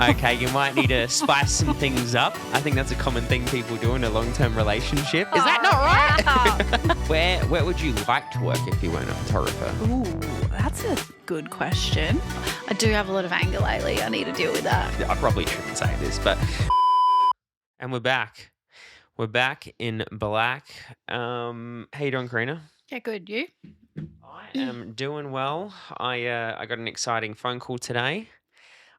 Okay, you might need to spice some things up. I think that's a common thing people do in a long-term relationship. Is that not right? Where would you like to work if you weren't a photographer? Ooh, that's a good question. I do have a lot of anger lately. I need to deal with that. I probably shouldn't say this, but... And we're back. We're back in black. How you doing, Karina? Yeah, good. You? I am doing well. I got an exciting phone call today.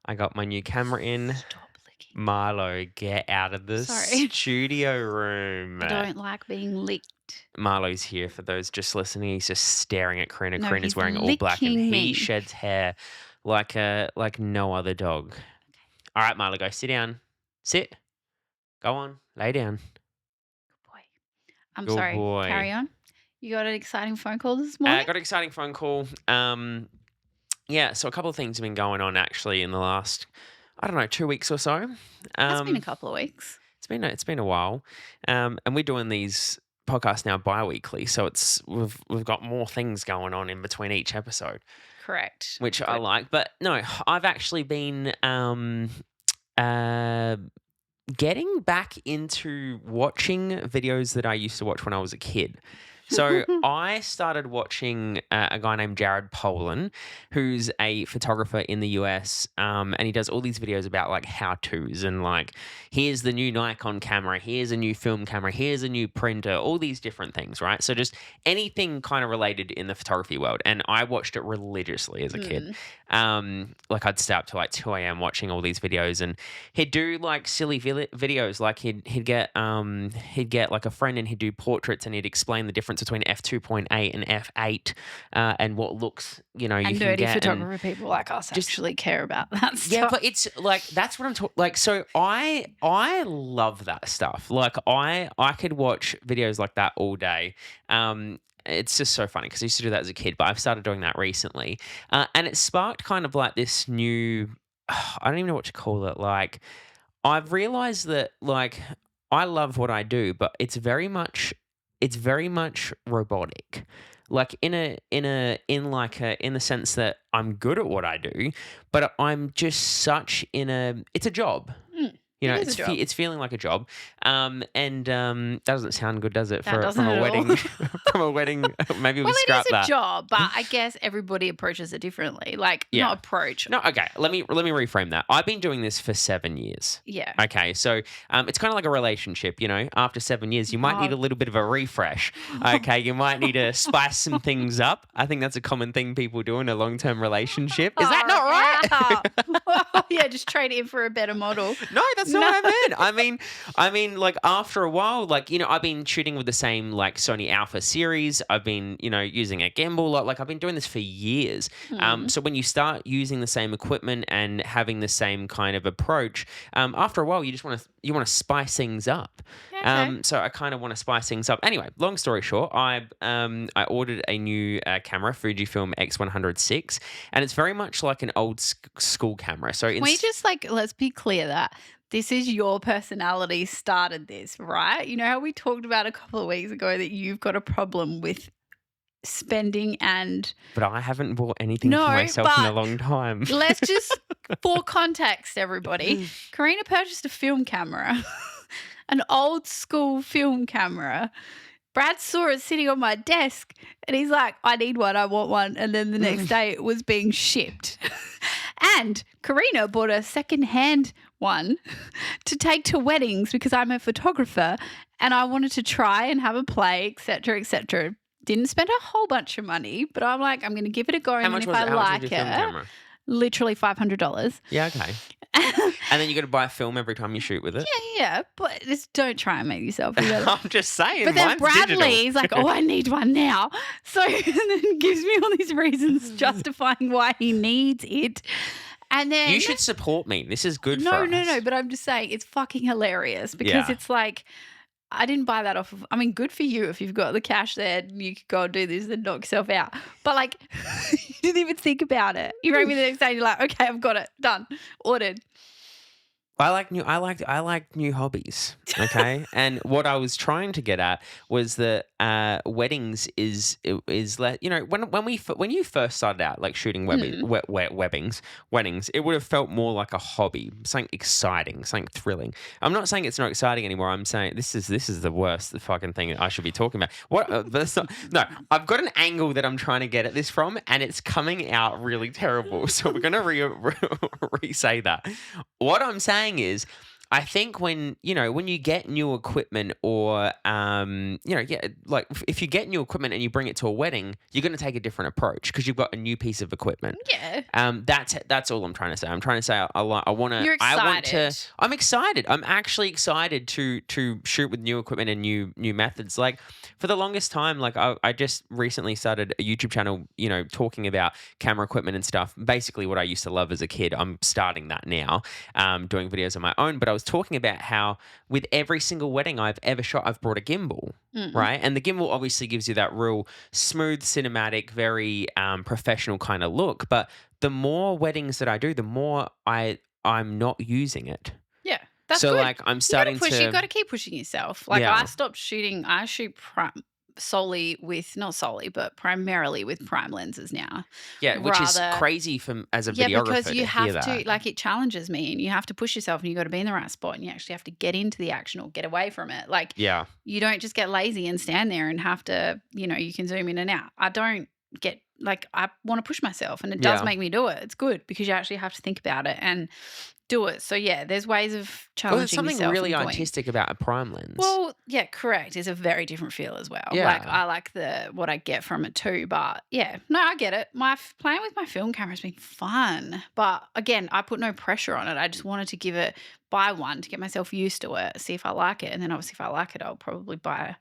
I got my new camera in. Stop licking. Marlo, get out of the Sorry. studio room. I don't like being licked. Marlo's here for those just listening. He's just staring at Karina. No, Karina's he's wearing all black and licking he me. sheds hair like no other dog. Okay. All right, Marlo, go sit down. Sit. Go on. Lay down. Good boy. I'm Good sorry. boy. Carry on. You got an exciting phone call this morning? I got an exciting phone call. Yeah, so a couple of things have been going on actually in the last, 2 weeks or so. It's been a couple of weeks. It's been a while, and we're doing these podcasts now bi-weekly, so we've got more things going on in between each episode, Correct. which I like. But no, I've actually been getting back into watching videos that I used to watch when I was a kid. So I started watching a guy named Jared Polin, who's a photographer in the US, and he does all these videos about like how-tos and like, here's the new Nikon camera, here's a new film camera, here's a new printer, all these different things, right? So just anything kind of related in the photography world. And I watched it religiously as a kid. Like I'd stay up to like 2 a.m. watching all these videos, and he'd do like silly videos. Like he'd get like a friend and he'd do portraits and he'd explain the difference between f2.8 and f8 and what looks, you can And get. nerdy photographer people like us actually care about that stuff. Yeah, but it's like, that's what I'm talking, like, so I love that stuff. Like I could watch videos like that all day. It's just so funny because I used to do that as a kid, but I've started doing that recently. And it sparked kind of like this new, I don't even know what to call it. Like, I've realized that like I love what I do, but it's very much robotic. Like in the sense that I'm good at what I do, but I'm just it's a job. It's feeling like a job. That doesn't sound good, does it? From a wedding, from a wedding, maybe we scrap that. Well, it is a job, but I guess everybody approaches it differently. Like, not approach. No, okay. Let me reframe that. I've been doing this for 7 years. Yeah. Okay, so it's kind of like a relationship. After 7 years, you might need a little bit of a refresh. Okay, you might need to spice some things up. I think that's a common thing people do in a long-term relationship. Is that not right? Yeah, just trade it in for a better model. No, that's not what I meant. I mean, like after a while, like, I've been shooting with the same like Sony Alpha series. I've been, using a gimbal. Like I've been doing this for years. So when you start using the same equipment and having the same kind of approach, after a while, you want to spice things up. Okay. So I kind of want to spice things up. Anyway, long story short, I ordered a new camera, Fujifilm X100VI, and it's very much like an old school camera. So Can we just let's be clear that this is your personality started this, right? You know how we talked about a couple of weeks ago that you've got a problem with spending and... But I haven't bought anything for myself in a long time. Let's just, for context, everybody, Karina purchased a film camera, an old school film camera. Brad saw it sitting on my desk and he's like, I need one, I want one. And then the next day it was being shipped. And Karina bought a second-hand one to take to weddings because I'm a photographer and I wanted to try and have a play, etc., etc. Didn't spend a whole bunch of money, but I'm like, I'm going to give it a go. How much was it? How much was your film camera? Literally $500. Yeah, okay. And then you got to buy a film every time you shoot with it? Yeah, but just don't try and make yourself do that. I'm just saying. But then mine's Bradley's digital. like, oh, I need one now. So and then gives me all these reasons justifying why he needs it. And then you should support me. This is good for us. No, but I'm just saying it's fucking hilarious because it's like, I didn't buy that off of, I mean, good for you if you've got the cash there and you could go and do this and knock yourself out. But like, you didn't even think about it. You rang me the next day and you're like, okay, I've got it, done, ordered. I like new hobbies. Okay, and what I was trying to get at was that weddings is let you know when you first started out like shooting Mm. weddings, it would have felt more like a hobby, something exciting, something thrilling. I'm not saying it's not exciting anymore. I'm saying this is the worst the fucking thing I should be talking about. What? That's not, no, I've got an angle that I'm trying to get at this from, and it's coming out really terrible. So we're gonna re-say that. What I'm saying is, I think when you get new equipment or yeah, like if you get new equipment and you bring it to a wedding, you're going to take a different approach because you've got a new piece of equipment. Yeah. That's all I'm trying to say. I'm trying to say You're I want to excited. I'm excited. I'm actually excited to shoot with new equipment and new methods. Like for the longest time, like I just recently started a YouTube channel, talking about camera equipment and stuff. Basically what I used to love as a kid. I'm starting that now, doing videos on my own. But I was talking about how with every single wedding I've ever shot, I've brought a gimbal, Mm. right? And the gimbal obviously gives you that real smooth, cinematic, very professional kind of look. But the more weddings that I do, the more I'm not using it. Yeah, that's So good. like I'm You gotta starting push. You to, gotta keep pushing yourself. Like I yeah. stopped shooting. I shoot solely with not solely, but primarily with prime lenses now. Yeah, which is Rather, crazy as a yeah, because videographer you to hear have to that. like it challenges me, and you have to push yourself, and you got to be in the right spot, and you actually have to get into the action or get away from it. Like Yeah. you don't just get lazy and stand there and have to. You can zoom in and out. I don't get like I want to push myself, and it does Yeah. make me do it. It's good because you actually have to think about it and do it. So yeah, there's ways of Well, there's challenging something yourself really and going. artistic about a prime lens. Well, yeah, correct. It's a very different feel as well. Like Yeah. I like the what I get from it too, but yeah, no, I get it. Playing with my film camera has been fun, but again, I put no pressure on it. I just wanted to buy one to get myself used to it, see if I like it, and then obviously if I like it, I'll probably buy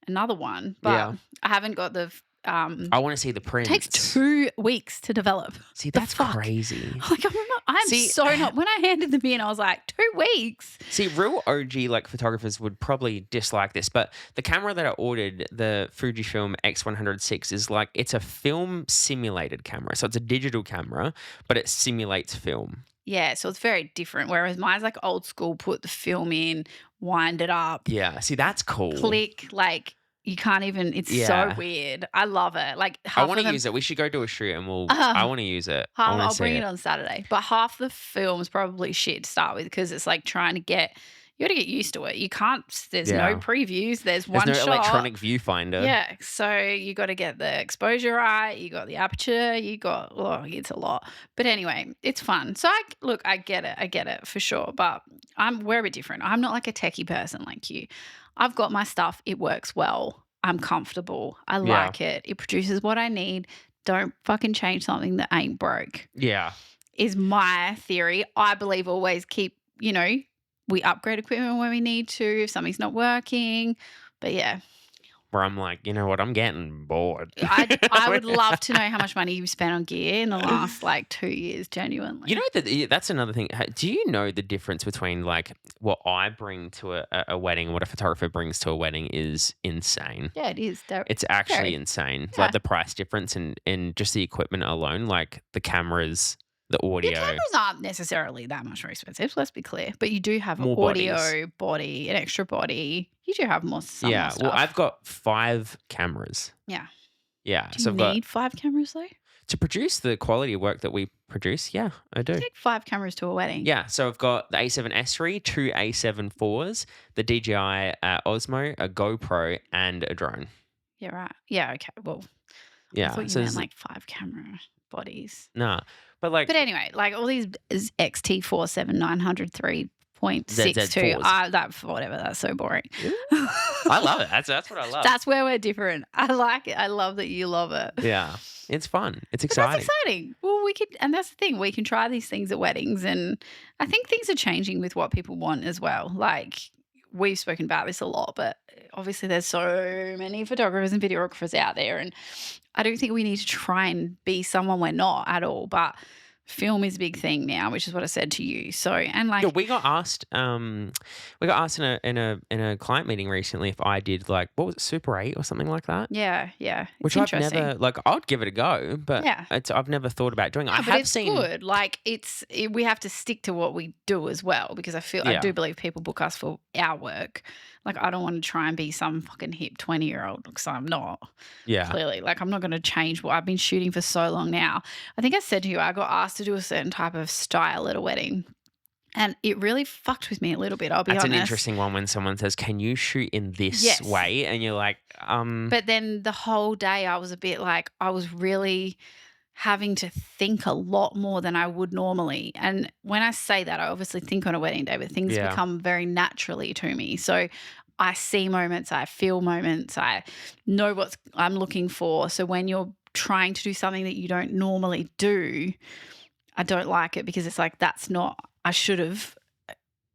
another one. But Yeah. I haven't got the I want to see the takes prints. 2 weeks to develop. See, The that's fuck? crazy. Like I'm See, so not. When I handed them in, I was like, 2 weeks. See, real OG like photographers would probably dislike this, but the camera that I ordered, the Fujifilm X106, is like it's a film simulated camera. So it's a digital camera, but it simulates film. Yeah, so it's very different. Whereas mine's like old school, put the film in, wind it up, Yeah, see, that's cool. click, like you can't even, it's so Yeah. weird. I love it. Like I half want of to them, use it. We should go do a shoot and I uh, want to use it. I half, want I'll to see bring it it. on Saturday. But half the film's probably shit to start with because it's like trying to you got to get used to it. You can't, there's no Yeah. previews, there's There's one no shot. electronic viewfinder. Yeah, so you got to get the exposure right. You got the aperture. It's a lot. But anyway, it's fun. So I get it for sure. But we're a bit different. I'm not like a techie person like you. I've got my stuff. It works well. I'm comfortable. I Yeah. like it. It produces what I need. Don't fucking change something that ain't broke. Yeah. Is my theory. I believe always we upgrade equipment when we need to if something's not working. But yeah. Where I'm like, you know what? I'm getting bored. I would love to know how much money you've spent on gear in the last 2 years, genuinely. You know that's another thing. Do you know the difference between like what I bring to a wedding and what a photographer brings to a wedding is insane. Yeah, it is. It's actually Very. insane. Yeah. Like the price difference and just the equipment alone, like the cameras, the Your audio. cameras aren't necessarily that much more expensive, let's be clear. But you do have an More audio bodies. body, an extra body. You do have more Yeah. stuff. Well, I've got 5 cameras. Yeah. Yeah. Do So you I've got need 5 cameras though? to produce the quality of work that we produce. Yeah, I do. Take 5 cameras to a wedding. Yeah, so I've got the A7S III, 2 A7 IVs, the DJI Osmo, a GoPro, and a drone. Yeah, right. Yeah, okay. Well, I Yeah, thought you so meant there's- like 5 camera bodies. nah, but like But anyway, like all these XT47 903.62. ZZ4s. That's so boring. I love it. That's what I love. That's where we're different. I like it. I love that you love it. Yeah, it's fun. It's But exciting. that's exciting. Well, and that's the thing. We can try these things at weddings, and I think things are changing with what people want as well. Like we've spoken about this a lot, but obviously there's so many photographers and videographers out there, and I don't think we need to try and be someone we're not at all. But film is a big thing now, which is what I said to you. So, and like, Yeah, we got asked in a client meeting recently if I did like what was it, Super 8 or something like that. yeah, it's Which I've interesting. never like I'd give it a go, but Yeah. I've never thought about doing it. I Yeah, but have it's seen good. Like we have to stick to what we do as well, because I Yeah. do believe people book us for our work. Like I don't want to try and be some fucking hip 20-year-old, because I'm not. Yeah. Clearly, like I'm not going to change what I've been shooting for so long now. I think I said to you, I got asked to do a certain type of style at a wedding, and it really fucked with me a little bit. I'll be That's honest. an interesting one when someone says, "Can you shoot in this Yes. way?" And you're like, But then the whole day I was a bit like, I was really having to think a lot more than I would normally. And when I say that, I obviously think on a wedding day, but things Yeah. become very naturally to me. So I see moments, I feel moments, I know what I'm looking for. So when you're trying to do something that you don't normally do, I don't like it, because it's like, that's not, I should have,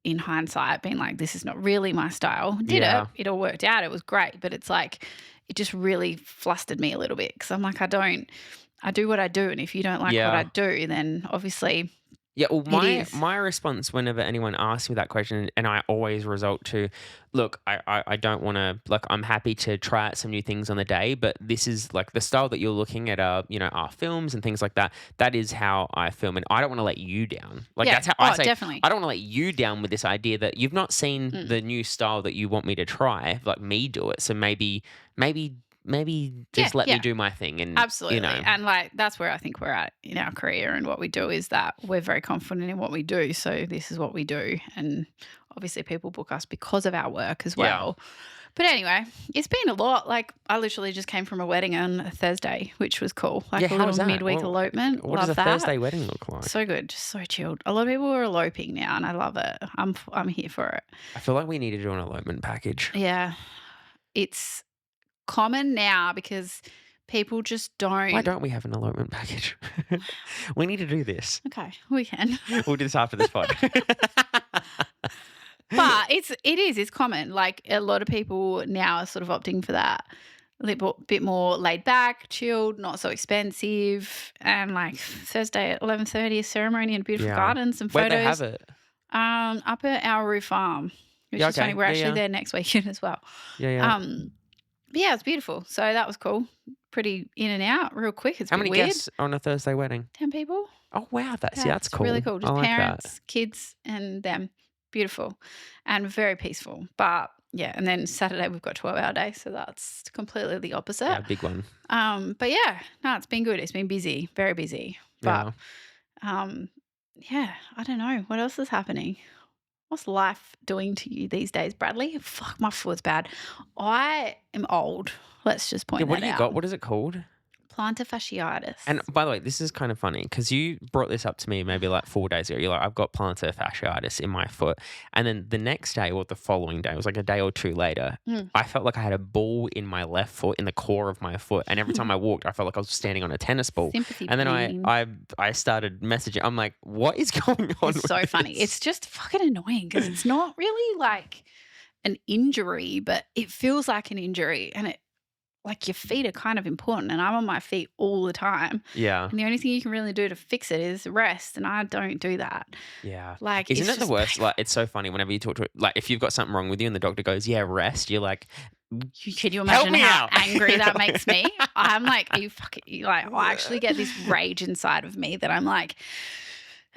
in hindsight, been like, this is not really my style. Did Yeah. it all worked out. It was great. But it's like, it just really flustered me a little bit, because I'm like, I do what I do. And if you don't like what I Yeah. do, then obviously Yeah, well, is. my response whenever anyone asks me that question, and I always result to, look, I don't want to, like, I'm happy to try out some new things on the day, but this is like the style that you're looking at, our films and things like that. That is how I film, and I don't want to let you down. Like Yeah. that's how I say. Definitely. I don't want to let you down with this idea that you've not seen the new style that you want me to try, like me do it. So maybe just let me do my thing, and Absolutely. And like, that's where I think we're at in our career, and what we do is that we're very confident in what we do. So this is what we do. And obviously people book us because of our work as well. But anyway, it's been a lot. Like I literally just came from a wedding on a Thursday, which was cool. Like Yeah, a how was little that? midweek elopement. What Love does a that. Thursday wedding look like? So good, just so chilled. A lot of people are eloping now, and I love it. I'm here for it. I feel like we need to do an elopement package. Yeah, it's common now because people just don't. Why don't we have an elopement package? We need to do this. Okay, we can. We'll do this after this pod. But it's common. Like a lot of people now are sort of opting for that. A little bit more laid back, chilled, not so expensive, and like Thursday at 11:30, a ceremony in a beautiful garden, some photos. Where'd they have it? Up at our roof farm, which is funny. We're actually there next weekend as well. Yeah. But yeah, it's beautiful. So that was cool. Pretty in and out, real quick. It's How a bit many weird. guests on a Thursday wedding? 10 people. Oh wow, that's it's cool. really cool. Just I like parents, that. kids, and them. Beautiful and very peaceful. But yeah, and then Saturday we've got 12-hour day, so that's completely the opposite. Yeah, big one. But yeah, no, it's been good. It's been busy, very busy. But yeah, I don't know what else is happening. What's life doing to you these days, Bradley? Fuck, my foot's bad. I am old. Let's just point that out. What do you got? What is it called? Plantar fasciitis. And by the way, this is kind of funny because you brought this up to me maybe like 4 days ago. You're like, I've got plantar fasciitis in my foot. And then the next day or the following day, it was like a day or two later, I felt like I had a ball in my left foot, in the core of my foot. And every time I walked, I felt like I was standing on a tennis ball. Sympathy and then pain. I started messaging. I'm like, what is going on? It's so funny. It's just fucking annoying because it's not really like an injury, but it feels like an injury. And it, like, your feet are kind of important, and I'm on my feet all the time. Yeah. And the only thing you can really do to fix it is rest, and I don't do that. Yeah. Like, isn't it's it the just worst? painful. Like, it's so funny whenever you talk to, like, if you've got something wrong with you and the doctor goes, yeah, rest, you're like, Can you imagine me how out. angry that makes me? I'm like, are you fucking, like, I actually get this rage inside of me that I'm like,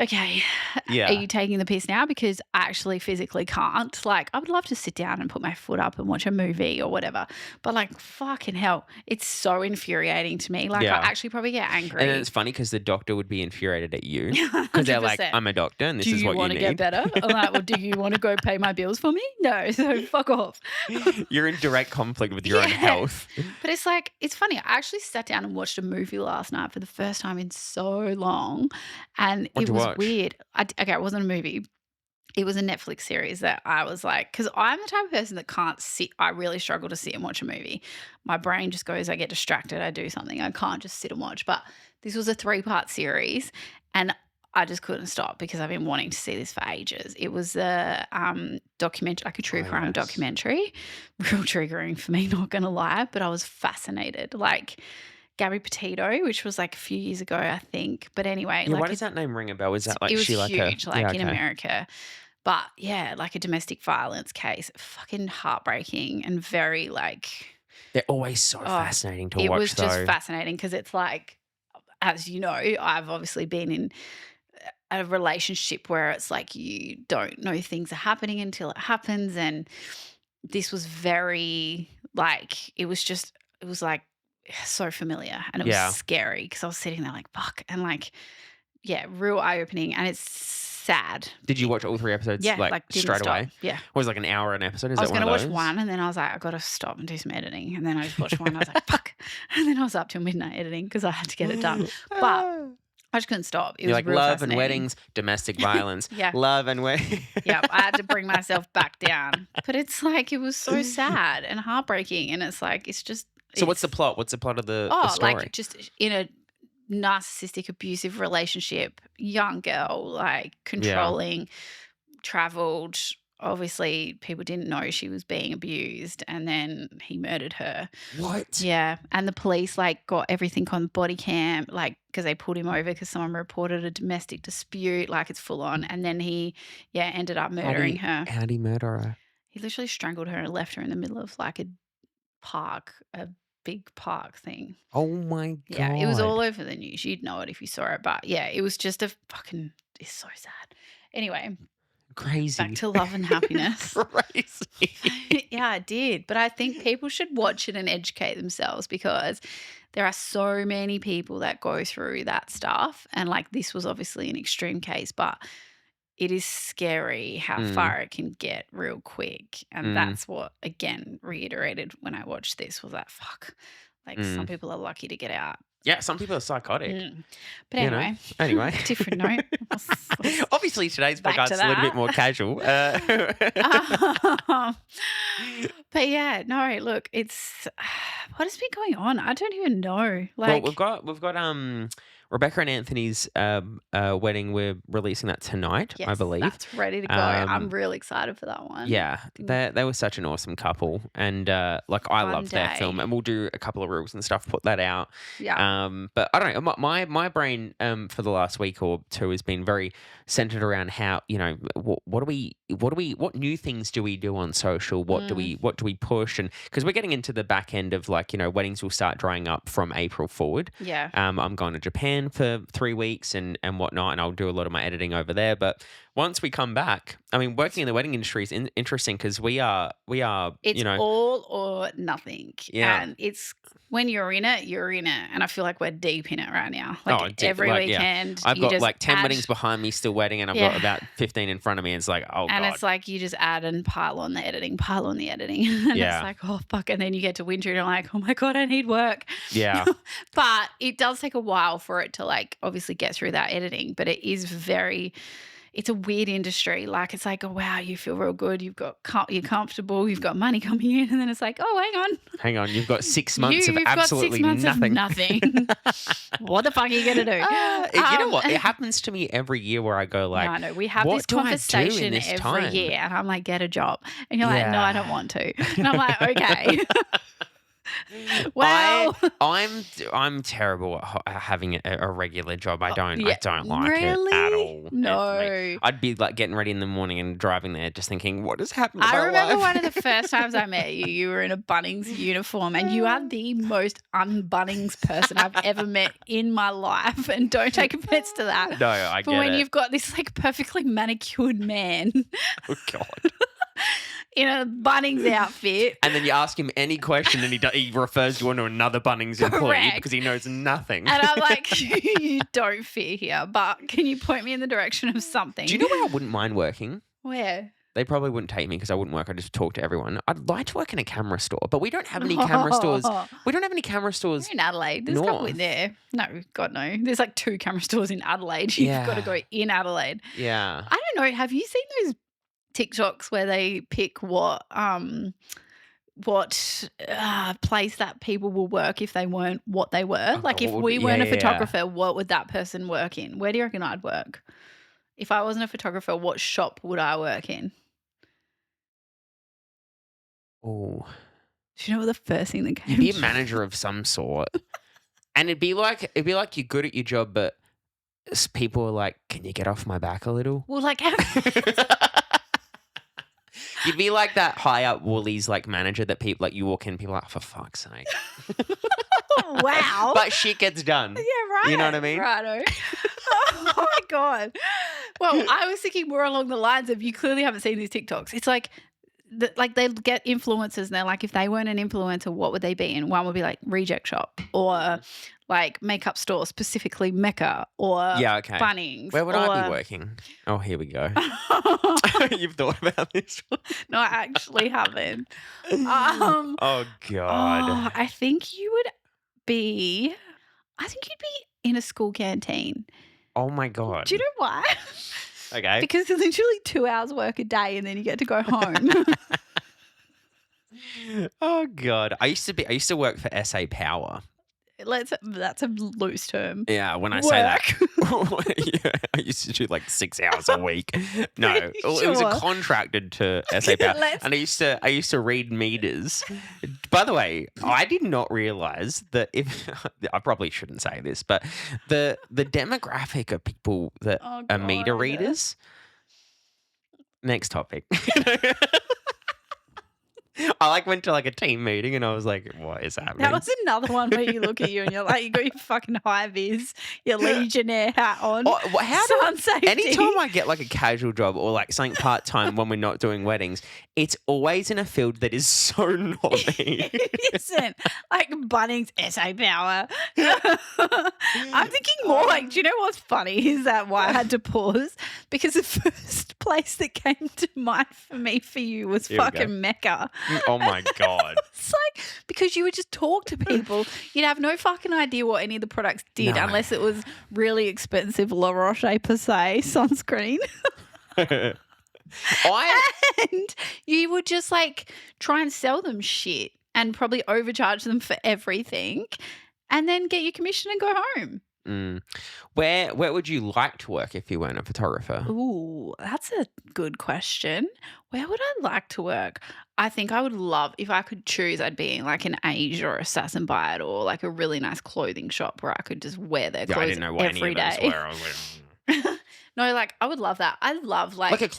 okay, Yeah. are you taking the piss now? Because I actually physically can't. Like, I would love to sit down and put my foot up and watch a movie or whatever. But like, fucking hell, it's so infuriating to me. Like, Yeah. I actually probably get angry. And then it's funny because the doctor would be infuriated at you because they're like, 100%. I'm a doctor and this Do is you what want you to need. get better? I'm like, well, do you want to go pay my bills for me? No, so fuck off. You're in direct conflict with your own Yeah. health. But it's like, it's funny. I actually sat down and watched a movie last night for the first time in so long. And What'd it you was watch? weird. Okay, it wasn't a movie. It was a Netflix series that I was like, because I'm the type of person that can't sit. I really struggle to sit and watch a movie. My brain just goes, I get distracted. I do something. I can't just sit and watch. But this was a 3-part series, and I just couldn't stop because I've been wanting to see this for ages. It was a documentary, like a true crime documentary. Real triggering for me, not going to lie, but I was fascinated. Like, Gabby Petito, which was like a few years ago, I think. But anyway, Yeah, like why does that name ring a bell? Is that like it was she like a huge, like yeah, in okay. America. But yeah, like a domestic violence case, fucking heartbreaking and very like, They're always so oh, fascinating to it watch was just though. fascinating because it's like, as you know, I've obviously been in a relationship where it's like you don't know things are happening until it happens. And this was very like, it was like so familiar and it was Yeah. scary because I was sitting there like, fuck. And like, yeah, real eye opening. And it's sad. Did you watch all 3 episodes Yeah, like like didn't straight stop. away? Yeah. Was it like an hour an episode? Is I was that one going of to watch those? one and then I was like, I've got to stop and do some editing. And then I just watched one. I was like, fuck. And then I was up till midnight editing because I had to get it done. But I just couldn't stop. It You're was like real love and fascinating. weddings, domestic violence. Yeah. Love and wedding. Yep. I had to bring myself back down. But it's like, it was so sad and heartbreaking. And it's like, it's just. So what's the it's- plot? What's the plot of the Oh, story? like just in a narcissistic, abusive relationship, young girl, like controlling, traveled. Obviously, people didn't know she was being abused, and then he murdered her. What? Yeah, and the police like got everything on body cam, like because they pulled him over because someone reported a domestic dispute. Like it's full on, and then he, ended up murdering her. How'd he murder her? He literally strangled her and left her in the middle of like a park, a big park thing. Oh my god. Yeah, it was all over the news. You'd know it if you saw it, but yeah, it was just a fucking. It's so sad. Anyway, crazy. back to love and happiness. Crazy. Yeah, I did. But I think people should watch it and educate themselves because there are so many people that go through that stuff. And like this was obviously an extreme case, but it is scary how far it can get real quick. And that's what, again, reiterated when I watched this was that fuck. Like some people are lucky to get out. Yeah, some people are psychotic. But You know? anyway, Anyway. different note. Obviously, today's back podcast to is a little bit that. more casual. But yeah, no, look, it's what has been going on? I don't even know. Well, Like, we've got Rebecca and Anthony's wedding. We're releasing that tonight, I yes, believe. that's ready to go. I'm Um, really excited for that one. Yeah, they were such an awesome couple, and like I Fun love their day. film, and we'll do a couple of reels and stuff, put that out. Yeah. But I don't know, my brain for the last week or two has been very centered around how what new things do we do on social? What do we push? And because we're getting into the back end of like weddings will start drying up from April forward. Yeah. I'm going to Japan for 3 weeks and whatnot, and I'll do a lot of my editing over there. But once we come back, I mean, working in the wedding industry is interesting because we are It's all or nothing. Yeah. And it's when you're in it, you're in it. And I feel like we're deep in it right now. Like deep. every Like, yeah. weekend. I've you got just like 10 add- weddings behind me still wedding, and I've Yeah. got about 15 in front of me. And it's like, oh And god, it's like you just add and pile on the editing, pile on the editing. And Yeah. it's like, oh, fuck. And then you get to winter and you're like, oh my God, I need work. yeah, But it does take a while for it to like obviously get through that editing. But it is it's a weird industry. Like it's like, oh wow, you feel real good. You're comfortable. You've got money coming in, and then it's like, oh, hang on, you've got 6 months you've of got absolutely 6 months nothing. of nothing. What the fuck are you gonna do? You know what? It happens to me every year where I go like, no, I know. We have what this do I do in conversation this every time? year, and I'm like, get a job, and you're like, no, Yeah. I don't want to, and I'm like, okay. Well, I'm terrible at having a regular job. I don't yeah. like it at Really? all. It's No. like- I'd be like getting ready in the morning and driving there, just thinking, what has happened? To I my remember life? one of the first times I met you. You were in a Bunnings uniform, and you are the most un-Bunnings person I've ever met in my life. And don't take offense to that. No, I But get when it. you've got this like perfectly manicured man Oh god. in a Bunnings outfit, And then you ask him any question, and he refers you on to another Bunnings employee Correct. because he knows nothing. and I'm like, you don't fit here, but can you point me in the direction of something? Do you know where I wouldn't mind working? Where? They probably wouldn't take me because I wouldn't work. I just talk to everyone. I'd like to work in a camera store, but we don't have any camera stores. We don't have any camera stores. You're in Adelaide. There's a couple in North. there. No, God, no. There's like 2 camera stores in Adelaide. You've got to Yeah. go in Adelaide. Yeah. I don't know. Have you seen those TikToks where they pick what place that people will work if they weren't what they were? Oh, Like if God. we weren't a Yeah, yeah, yeah. photographer, what would that person work in? Where do you reckon I'd work? If I wasn't a photographer, what shop would I work in? Oh. Do you know what the first thing that came You'd be a to manager of some sort. And it'd be like you're good at your job, but people are like, "Can you get off my back a little?" Well, like, You'd be like that high up Woolies like manager that people like you walk in, people are like, for fuck's sake. wow. But shit gets done. Yeah, right. You know what I mean? Righto. Oh my God. Well, I was thinking more along the lines of you clearly haven't seen these TikToks. It's like they get influencers and they're like, if they weren't an influencer, what would they be? And one would be like Reject Shop or like makeup store, specifically Mecca or Bunnings. Where would I be working? Oh, here we go. You've thought about this one? No, I actually haven't. Oh God. I think you'd be in a school canteen. Oh my God. Do you know why? Okay. Because it's literally 2 hours work a day and then you get to go home. Oh God. I used to work for SA Power. That's a loose term. Yeah, when I say that, yeah, I used to do like 6 hours a week. No, it was a contracted to SA Power, and I used to read meters. By the way, I did not realize that I probably shouldn't say this, but the demographic of people that are meter readers. Next topic. I went to a team meeting and I was like, what is happening? That was another one where you look at you and you're like, you got your fucking high vis, your Legionnaire hat on. Anytime I get a casual job or something part-time when we're not doing weddings, it's always in a field that is so not me. It isn't. Like Bunnings, SA Power. I'm thinking more do you know what's funny is that why I had to pause? Because the first place that came to mind for you was fucking Mecca. Oh my God. It's because you would just talk to people. You'd have no fucking idea what any of the products did unless it was really expensive La Roche-Posay sunscreen. And you would just try and sell them shit and probably overcharge them for everything and then get your commission and go home. Where would you like to work if you weren't a photographer? Ooh, that's a good question. Where would I like to work? I think I would love, if I could choose, I'd be in an Asia or a Sass and Bite or a really nice clothing shop where I could just wear their clothes I didn't know what every any of day. those were. I was like, No, I would love that. I love like a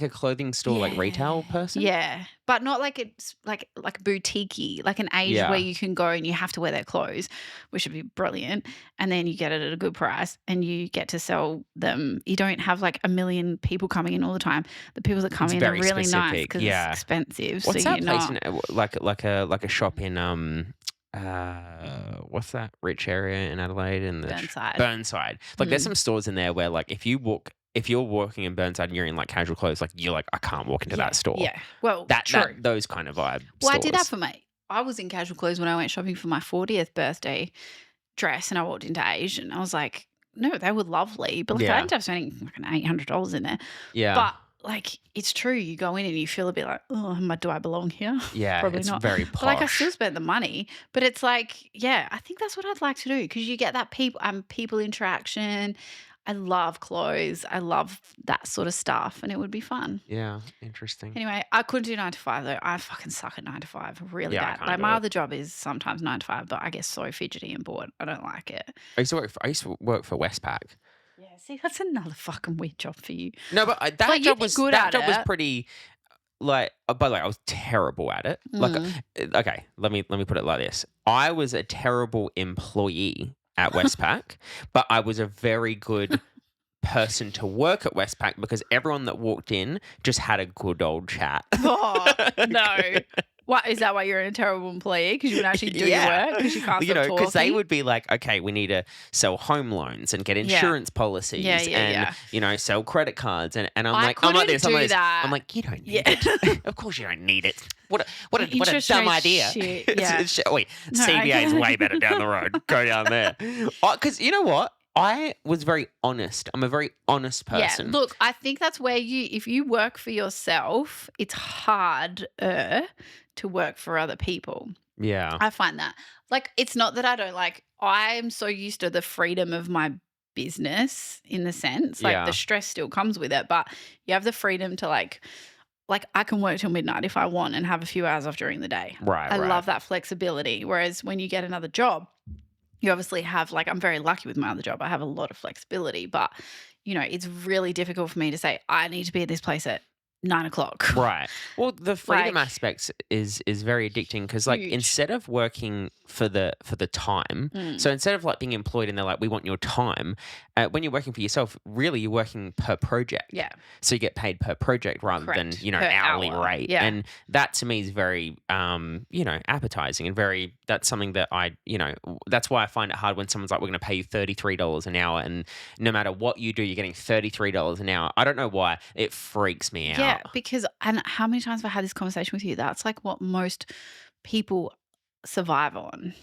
clothing store, retail person. Yeah, but not it's like boutique-y, like an age where you can go and you have to wear their clothes, which would be brilliant. And then you get it at a good price and you get to sell them. You don't have a million people coming in all the time. The people that come in are really nice because it's expensive. What's so that place like a shop in what's that rich area in Adelaide and Burnside. There's some stores in there where if you're walking in Burnside and you're in casual clothes, you're I can't walk into that store. Yeah. Well, those kind of vibe. Well, stores. I did that I was in casual clothes when I went shopping for my 40th birthday dress and I walked into Asia and I was like, no, they were lovely. But I ended up spending $800 in there. Yeah. But it's true. You go in and you feel a bit do I belong here? Yeah, probably it's not. very posh. But I still spent the money. But it's I think that's what I'd like to do because you get that people interaction. I love clothes. I love that sort of stuff, and it would be fun. Yeah, interesting. Anyway, I couldn't do 9 to 5 though. I fucking suck at 9 to 5, really bad. My other job is sometimes 9 to 5, but I get so fidgety and bored. I don't like it. I used to work for Westpac. Yeah, see, that's another fucking weird job for you. No, but that job was pretty. By the way, I was terrible at it. Okay, let me put it like this: I was a terrible employee at Westpac, but I was a very good person to work at Westpac because everyone that walked in just had a good old chat. Oh no! What is that? Why you're a terrible employee? Because you wouldn't actually do your work because you can't. Because they would be like, okay, we need to sell home loans and get insurance policies and sell credit cards and I'm like this. I'm like, you don't need it. Of course you don't need it. What a dumb idea. Wait, CBA is way better down the road. Go down there. Because you know what? I was very honest. I'm a very honest person. Yeah, look, I think that's where if you work for yourself, it's harder to work for other people. Yeah. I find that. It's not that I don't I'm so used to the freedom of my business in the sense, the stress still comes with it, but you have the freedom to I can work till midnight if I want and have a few hours off during the day. Right. I love that flexibility. Whereas when you get another job, you obviously have, like, I'm very lucky with my other job. I have a lot of flexibility, but, it's really difficult for me to say, I need to be at this place at 9 o'clock. Right. Well, the freedom Like, aspect is very addicting because, like, huge. instead of working for the time, Mm. so instead of like being employed and they're like, we want your time, when you're working for yourself, really you're working per project. Yeah, So you get paid per project rather than correct. Per hourly hour. rate, Yeah. and that to me is very appetizing and very. That's something that that's why I find it hard when someone's like, we're going to pay you $33 an hour, and no matter what you do, you're getting $33 an hour. I don't know why it freaks me Yeah, out. because and how many times have I had this conversation with you? That's like what most people survive on.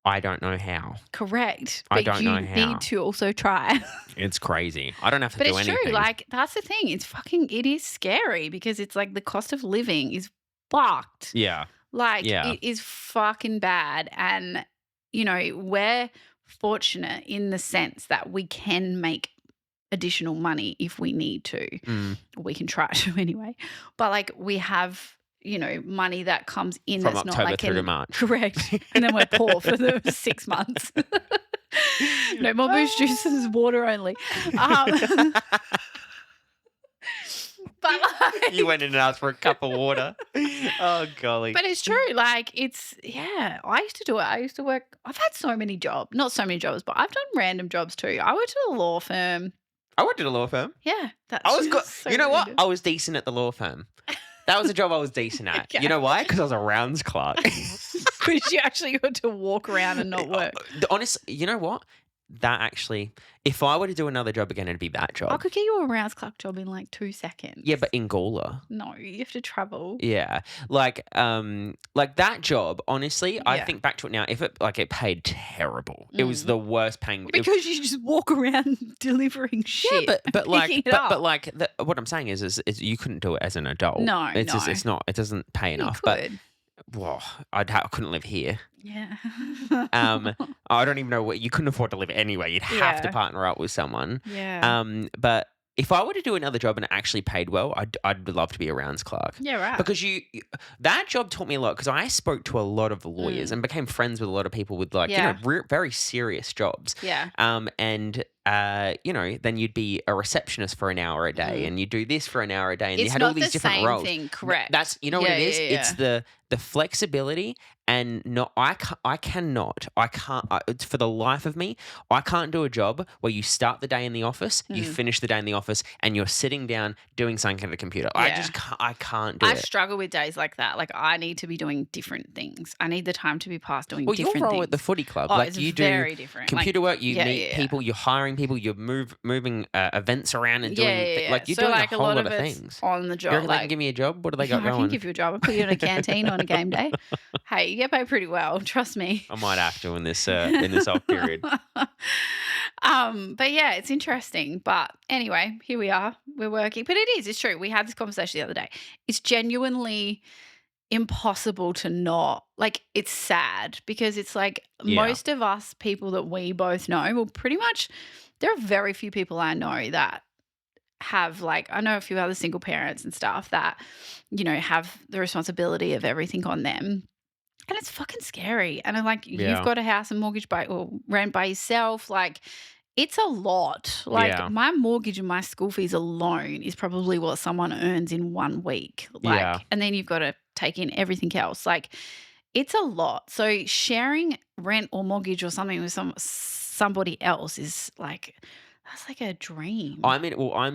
I don't know how. Correct. I But don't you know how. need to also try. It's crazy. I don't have to But do it's anything. true. Like, that's the thing. It is scary because it's like the cost of living is fucked. Yeah. Like, Yeah. it is fucking bad. And, we're fortunate in the sense that we can make additional money if we need to. Mm. We can try to anyway. But, like, we have, money that comes in From that's not October like through to March. Correct. And then we're poor for the 6 months. No more boost juices, water only. But like, You went in and asked for a cup of water. Oh, golly. but it's true. Like, I used to do it. I used to work. I've had so many jobs, not so many jobs, but I've done random jobs too. I worked at a law firm. I worked at a law firm. Yeah, that's I was good. so You know what? random. I was decent at the law firm. That was a job I was decent at. Okay. You know why? Because I was a rounds clerk. Because you actually got to walk around and not work. Honestly, you know what? That actually, if I were to do another job again, it'd be that I job. could get you a rounds clerk job in like 2 seconds. Yeah, but in Gawler. No, you have to travel. Yeah, like that job. Honestly, I Yeah. think back to it now. If it paid terrible, it was the worst paying. Because you just walk around delivering shit. Yeah, but like, picking it up. what I'm saying is you couldn't do it as an adult. No, it's just no. it's not. It doesn't pay You enough. could. But I couldn't live here. Yeah. I don't even know what you couldn't afford to live anyway. You'd have to Yeah. partner up with someone. Yeah. But if I were to do another job and it actually paid well, I'd love to be a rounds clerk. Yeah, right. Because that job taught me a lot because I spoke to a lot of lawyers and became friends with a lot of people with Yeah. very serious jobs. Yeah. And then you'd be a receptionist for an hour a day and you do this for an hour a day and you It's had all not these the different same roles. thing, correct. That's what Yeah, it is. yeah, It's the flexibility and I can't for the life of me, I can't do a job where you start the day in the office, you finish the day in the office and you're sitting down doing something at a computer. Yeah. I can't do I it. struggle with days like that. Like, I need to be doing different things. I need the time to be passed doing Well, different your role things. at the footy club, Oh, like it's you very do different. computer Like, work, you yeah, meet yeah, yeah. people, you're hiring people, you're moving events around and doing like you're so doing like a whole lot of it's things. on the You job. reckon they Like, can give me a job? What do they got I going? can give you a job. I'll put you in a canteen on a game day. Hey, you get paid pretty well. Trust me. I might have to in this off period. But yeah, it's interesting. But anyway, here we are. We're working. But it's true. We had this conversation the other day. It's genuinely impossible to not, like, it's sad because it's like Yeah. most of us people that we both know, well, pretty much there are very few people I know that have, like, I know a few other single parents and stuff that, have the responsibility of everything on them. And it's fucking scary. And I'm like, Yeah. you've got a house and mortgage or rent by yourself. Like, it's a lot. Like, Yeah. my mortgage and my school fees alone is probably what someone earns in 1 week. Like, Yeah. and then you've got to take in everything else. Like, it's a lot. So sharing rent or mortgage or something with somebody else is like, that's like a dream. I'm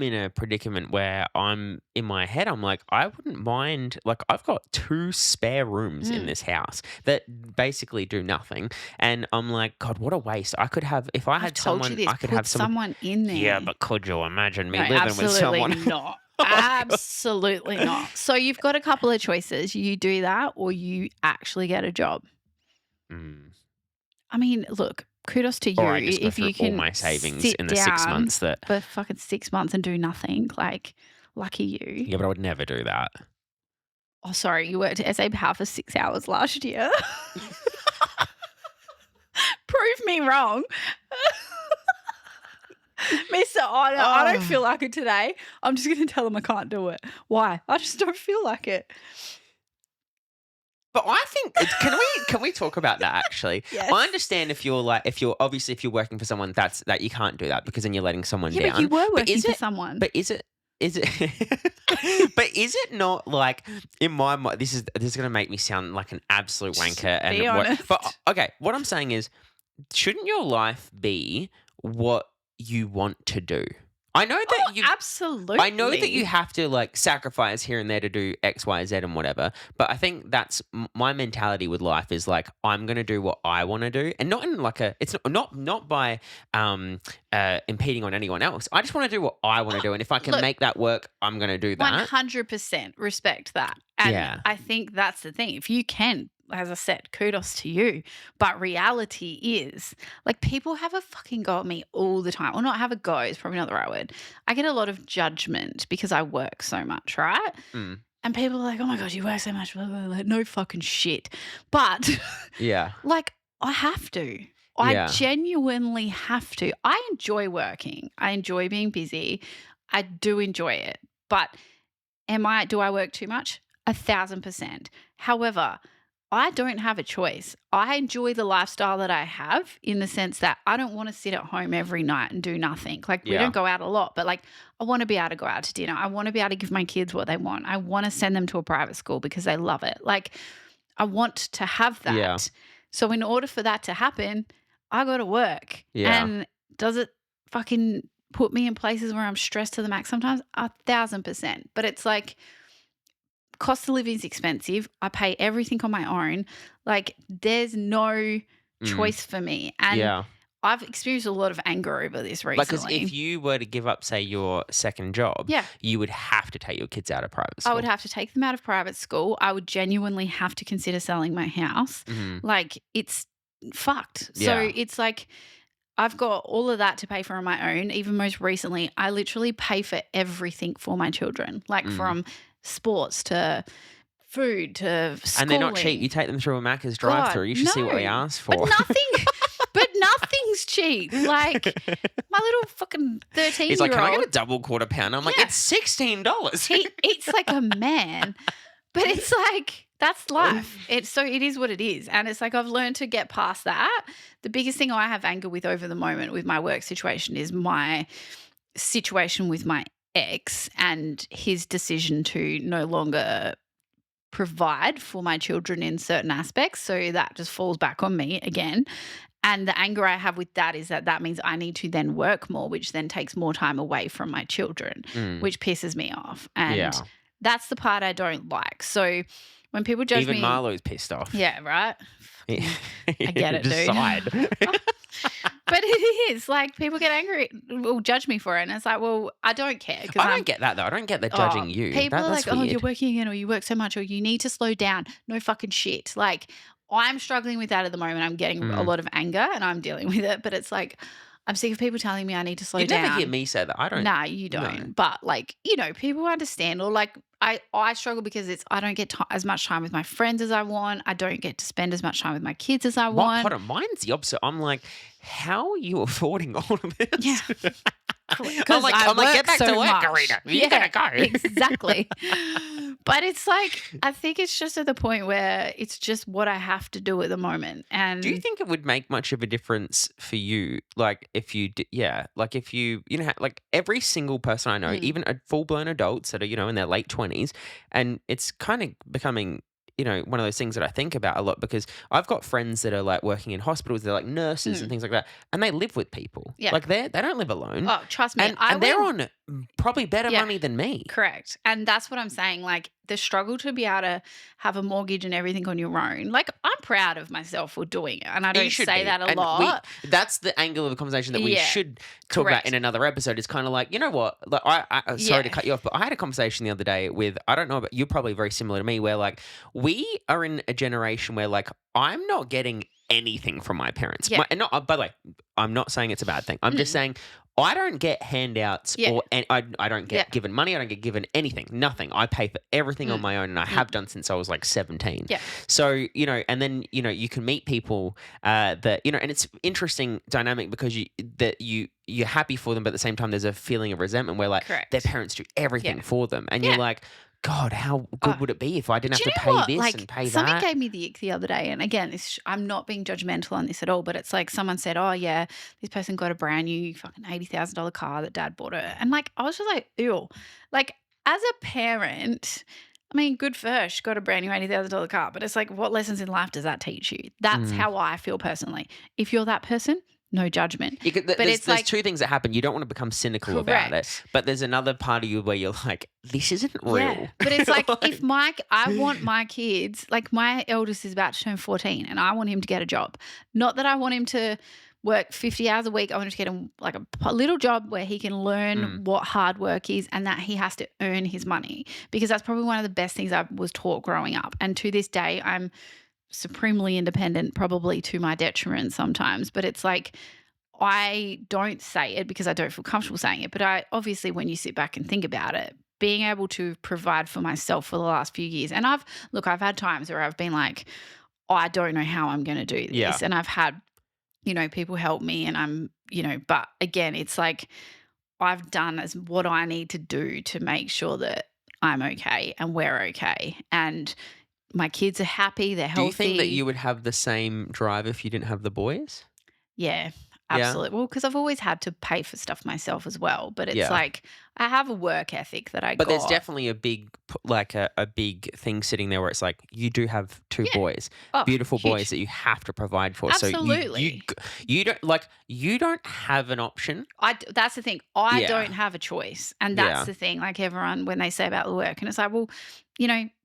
in a predicament where I'm in my head. I'm like, I wouldn't mind. Like, I've got 2 spare rooms in this house that basically do nothing, and I'm like, God, what a waste. I could have if I I've had told someone. you this. I could put have someone. someone in there. Yeah, but could you imagine me No, living with someone? absolutely not. Absolutely not. So you've got a couple of choices. You do that or you actually get a job. Mm. I mean, look, kudos to you Or I just go if you through all can my savings sit in the 6 down months that. for fucking 6 months and do nothing. Like, lucky you. Yeah, but I would never do that. Oh, sorry, you worked at SA Power for 6 hours last year. Prove me wrong. Mr. Honor, I don't feel like it today. I'm just going to tell him I can't do it. Why? I just don't feel like it. But I think can we talk about that actually? Yes. I understand if you're working for someone that you can't do that because then you're letting someone Yeah, down. but you were But working is for it someone. but is it but is it not like in my mind this is going to make me sound like an absolute wanker and Be honest. but okay, what I'm saying is shouldn't your life be what you want to do? I know that absolutely. I know that you have to like sacrifice here and there to do X, Y, Z and whatever, but I think that's my mentality with life is like I'm going to do what I want to do and not in like it's not by impeding on anyone else. I just want to do what I want to do and if I can make that work, I'm going to do that. 100% respect that. And I think that's the thing. If you can, as I said, kudos to you. But reality is, like, people have a fucking go at me all the time. Or not have a go, is probably not the right word. I get a lot of judgment because I work so much, right? Mm. And people are like, oh my God, you work so much. Blah, blah, blah. No fucking shit. But, yeah, like, I have to. I genuinely have to. I enjoy working. I enjoy being busy. I do enjoy it. But do I work too much? 1,000%. However, I don't have a choice. I enjoy the lifestyle that I have in the sense that I don't want to sit at home every night and do nothing. Like we don't go out a lot, but like I want to be able to go out to dinner. I want to be able to give my kids what they want. I want to send them to a private school because they love it. Like I want to have that. Yeah. So in order for that to happen, I got to work. Yeah. And does it fucking put me in places where I'm stressed to the max sometimes? 1,000%. But it's like, cost of living is expensive. I pay everything on my own. Like there's no choice for me. And I've experienced a lot of anger over this recently. Because if you were to give up, say, your second job, you would have to take your kids out of private school. I would have to take them out of private school. I would genuinely have to consider selling my house. Mm-hmm. Like it's fucked. So it's like I've got all of that to pay for on my own. Even most recently, I literally pay for everything for my children. Like from sports to food to schooling. And they're not cheap. You take them through a Macca's drive-through. You should see what they ask for. But nothing's cheap. Like my little fucking 13-year-old. He's like, can I get a double quarter pounder? I'm like, it's $16. He eats like a man. But it's like, that's life. It is what it is. And it's like I've learned to get past that. The biggest thing I have anger with over the moment with my work situation is my situation with my ex and his decision to no longer provide for my children in certain aspects. So that just falls back on me again. And the anger I have with that is that means I need to then work more, which then takes more time away from my children, which pisses me off. And that's the part I don't like. So when people judge me. Even Marlo's pissed off. Yeah, right? I get it, dude. But it is like people get angry or judge me for it. And it's like, well, I don't care. I don't get that though. I don't get that judging you. People are like, weird. oh, you're working again or you work so much or you need to slow down. No fucking shit. Like I'm struggling with that at the moment. I'm getting a lot of anger and I'm dealing with it. But it's like I'm sick of people telling me I need to slow down. You never hear me say that. I don't. Nah, you don't. No. But like, people understand or like I struggle because I don't get as much time with my friends as I want. I don't get to spend as much time with my kids as I want. Hold on, mine's the opposite. I'm like, how are you affording all of this? Yeah. I'm like, get back to work, Karina. You gotta go. Exactly. But it's like, I think it's just at the point where it's just what I have to do at the moment. And do you think it would make much of a difference for you? Like if you, if you, like every single person I know, even full-blown adults that are, in their late 20s, and it's kind of becoming, one of those things that I think about a lot because I've got friends that are like working in hospitals, they're like nurses and things like that, and they live with people. Yeah. Like they don't live alone. Oh, trust me. And they're on probably better money than me. Correct. And that's what I'm saying. Like the struggle to be able to have a mortgage and everything on your own. Like I'm proud of myself for doing it. And I don't say that a lot. That's the angle of the conversation that we should talk about in another episode. It's kind of like, you know what? Like sorry to cut you off, but I had a conversation the other day with, I don't know, but you're probably very similar to me where like we are in a generation where like I'm not getting anything from my parents. Yeah. By the way, I'm not saying it's a bad thing. I'm just saying I don't get handouts and I don't get given money. I don't get given anything, nothing. I pay for everything on my own and I have done since I was like 17. Yeah. So, and then, you can meet people that, and it's interesting dynamic because you're happy for them, but at the same time, there's a feeling of resentment where like their parents do everything for them. And you're like, God, how Uh, good would it be if I didn't have do to you know pay what? this Like, and pay something that? gave me the ick the other day, and again, I'm not being judgmental on this at all, but it's like someone said, "Oh yeah, this person got a brand new fucking $80,000 car that dad bought her," and like I was just like, ew. Like as a parent, I mean, good for her. She got a brand new $80,000 car, but it's like, what lessons in life does that teach you? That's Mm. how I feel personally. If you're that person, no judgment. You could, But it's there's like, two things that happen. You don't want to become cynical about it, correct. but there's another part of you where you're like, this isn't Yeah, real. but it's like if Like, I want my kids, like my eldest is about to turn 14 and I want him to get a job. Not that I want him to work 50 hours a week. I want him to get like a little job where he can mm, learn what hard work is and that he has to earn his money, because that's probably one of the best things I was taught growing up. And to this day, I'm supremely independent, probably to my detriment sometimes, but it's like I don't say it because I don't feel comfortable saying it, but I obviously, when you sit back and think about it, being able to provide for myself for the last few years, and I've had times where I've been like, oh, I don't know how I'm going to do yeah. this, and I've had, people help me, and but again, it's like I've done as what I need to do to make sure that I'm okay and we're okay, and my kids are happy, they're Do you think that you healthy. would have the same drive if you didn't have the boys? Yeah, Yeah. absolutely. Well, because I've always had to pay for stuff myself as well, but it's Yeah. like I have a work ethic that I But there's got. definitely a big, like a big thing sitting there where it's like you do have two Yeah. boys, Oh, beautiful boys huge. that you have to provide for. So Absolutely. you don't like you don't have an option. That's the thing. I Yeah. don't have a choice. And that's Yeah. the thing. Like everyone, when they say about the work, and it's like, well,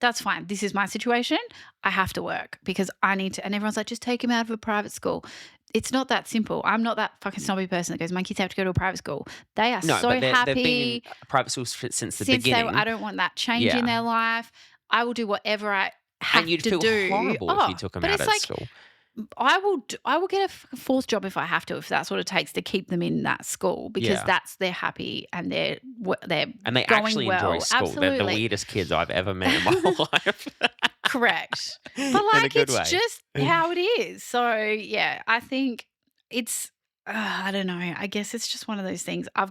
that's fine. This is my situation. I have to work because I need to. And everyone's like, just take him out of a private school. It's not that simple. I'm not that fucking snobby person that goes, my kids have to go to a private school. They are No, so but they've been in happy private schools since the since I beginning. don't want that change in Yeah. their life. I will do whatever I And have you'd to feel do. horrible if you Oh, took them but out it's at like school. I will get a fourth job if I have to, if that's what it takes to keep them in that school, because Yeah. they're happy and they're And they going actually enjoy well. school. They're the Absolutely. weirdest kids I've ever met in my life. Correct. In But a like good it's way. just how it is. So yeah, I think it's I don't know. I guess it's just one of those things. I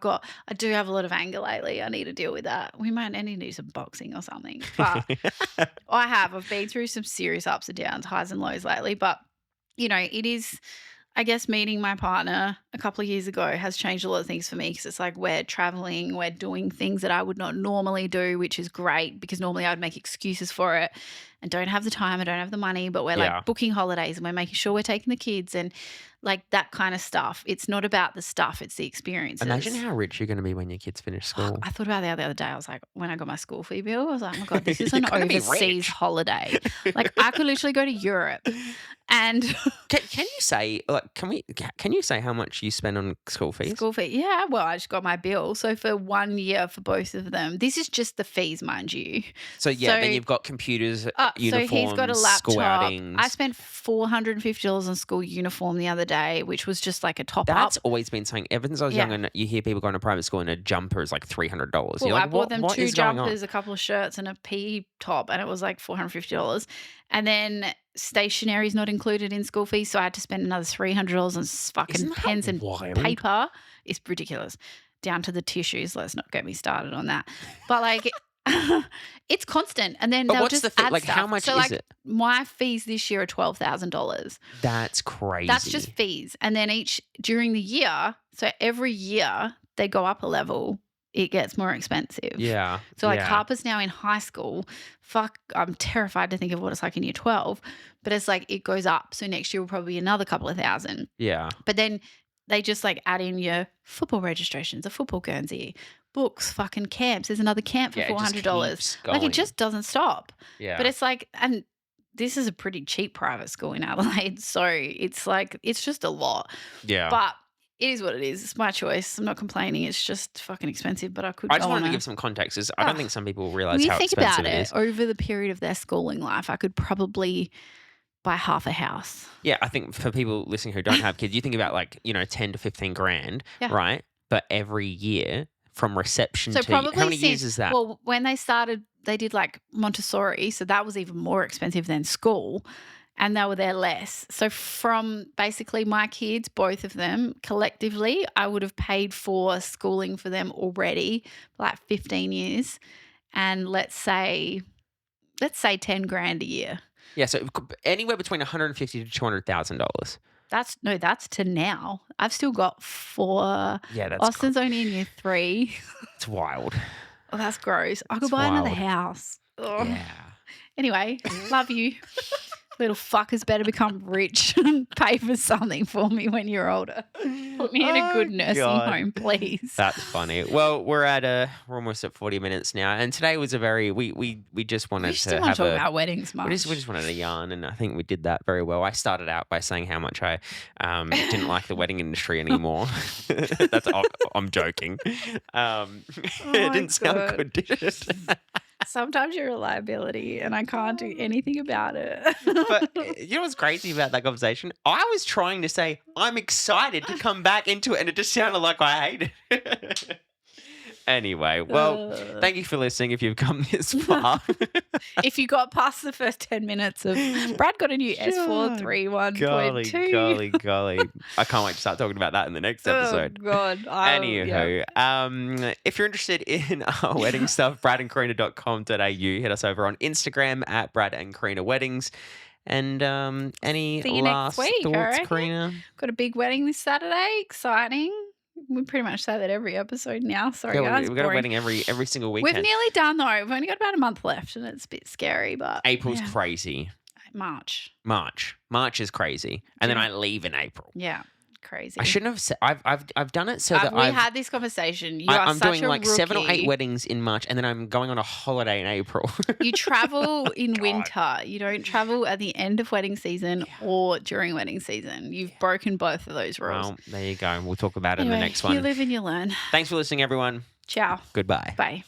do have a lot of anger lately. I need to deal with that. We might need to do some boxing or something. But I've been through some serious ups and downs, highs and lows lately. But, it is, I guess, meeting my partner a couple of years ago has changed a lot of things for me, because it's like we're traveling, we're doing things that I would not normally do, which is great because normally I would make excuses for it and don't have the time, I don't have the money, but we're Yeah. like booking holidays and we're making sure we're taking the kids and like that kind of stuff. It's not about the stuff, it's the experiences. Imagine how rich you're going to be when your kids finish Fuck, school. I thought about that the other day. I was like, when I got my school fee bill, I was like, oh my God, this is You're an gonna be overseas rich. holiday. Like I could literally go to Europe and Can you say like can you say how much you spend on school fees? school fee. Yeah, well, I just got my bill. So for 1 year for both of them, this is just the fees, mind you. So yeah, then So you've got computers, so he's got a uniforms, school laptop. outings. I spent $450 on school uniform the other day, which was just like a top That's up. always been something. Ever since I was Yeah. young, and you hear people going to private school and a jumper is like $300. Well, You're I like, bought them what 2 is going on? jumpers, a couple of shirts, and a PE top, and it was like $450. And then stationery is not included in school fees, so I had to spend another $300 on fucking Isn't that pens and wild? paper. It's ridiculous. Down to the tissues. Let's not get me started on that. But like, it's constant, and then But they'll what's just the fee? add Like, stuff. how much so is like, it? my fees this year are $12,000. That's crazy. That's just fees, and then during the year. So every year they go up a level. It gets more expensive. yeah. So like yeah. Harper's now in high school. Fuck, I'm terrified to think of what it's like in year 12. But it's like it goes up. So next year will probably be another couple of thousand. Yeah. But then they just like add in your football registrations, a football Guernsey, books, fucking camps. There's another camp for Yeah, it just $400. keeps Like going. it just doesn't stop. Yeah. But it's like, and this is a pretty cheap private school in Adelaide. So it's like, it's just a lot. yeah. But it is what it is. It's my choice. I'm not complaining. It's just fucking expensive, but I could I just go wanted on to a give some context. Is I don't think some people when realize you how think expensive about it it, is. over the period of their schooling life, I could probably buy half a house. Yeah, I think for people listening who don't have kids, you think about like 10 to 15 grand, Yeah. right? But every year from reception So to probably how many years since is that? well, when they started, they did like Montessori, so that was even more expensive than school, and they were there less. So from basically my kids, both of them collectively, I would have paid for schooling for them already for like 15 years. and let's say 10 grand a year. Yeah, so anywhere between $150,000 to $200,000. That's to now. I've still got 4. Yeah, that's Austin's only in year 3. it's wild. Oh, that's gross. I could It's buy another wild. house. Ugh. Yeah. Anyway, love you. Little fuckers better become rich and pay for something for me when you're older. Put me in a good nursing home, please. That's funny. Well, we're almost at 40 minutes now, and today was a very we just wanted We to still want have to talk a about weddings much. we just wanted a yarn, and I think we did that very well. I started out by saying how much I didn't like the wedding industry anymore. I'm joking. It didn't sound good, did it? Sometimes you're a liability and I can't do anything about it. But you know what's crazy about that conversation? I was trying to say I'm excited to come back into it, and it just sounded like I hate it. Anyway, well, thank you for listening if you've come this far. If you got past the first 10 minutes of Brad got a new S4 3.1.2. Golly. I can't wait to start talking about that in the next episode. Oh, God. Anywho, if you're interested in our wedding stuff, bradandkarina.com.au. Hit us over on Instagram at Brad and Karina Weddings. And any See you last next week, I thoughts, reckon. Karina? Got a big wedding this Saturday. Exciting. We pretty much say that every episode now. Sorry, guys. We've got a wedding every single weekend. We've nearly done, though. We've only got about a month left, and it's a bit scary, but April's crazy. March March is crazy, and then I leave in April. Yeah, crazy. I shouldn't have said. I've done it so that we had this conversation. I'm such doing a like rookie. 7 or 8 weddings in March, and then I'm going on a holiday in April. You travel in winter. You don't travel at the end of wedding season or during wedding season. You've broken both of those rules. Well, there you go. We'll talk about it in the next one. You live and you learn. Thanks for listening, everyone. Ciao. Goodbye. Bye.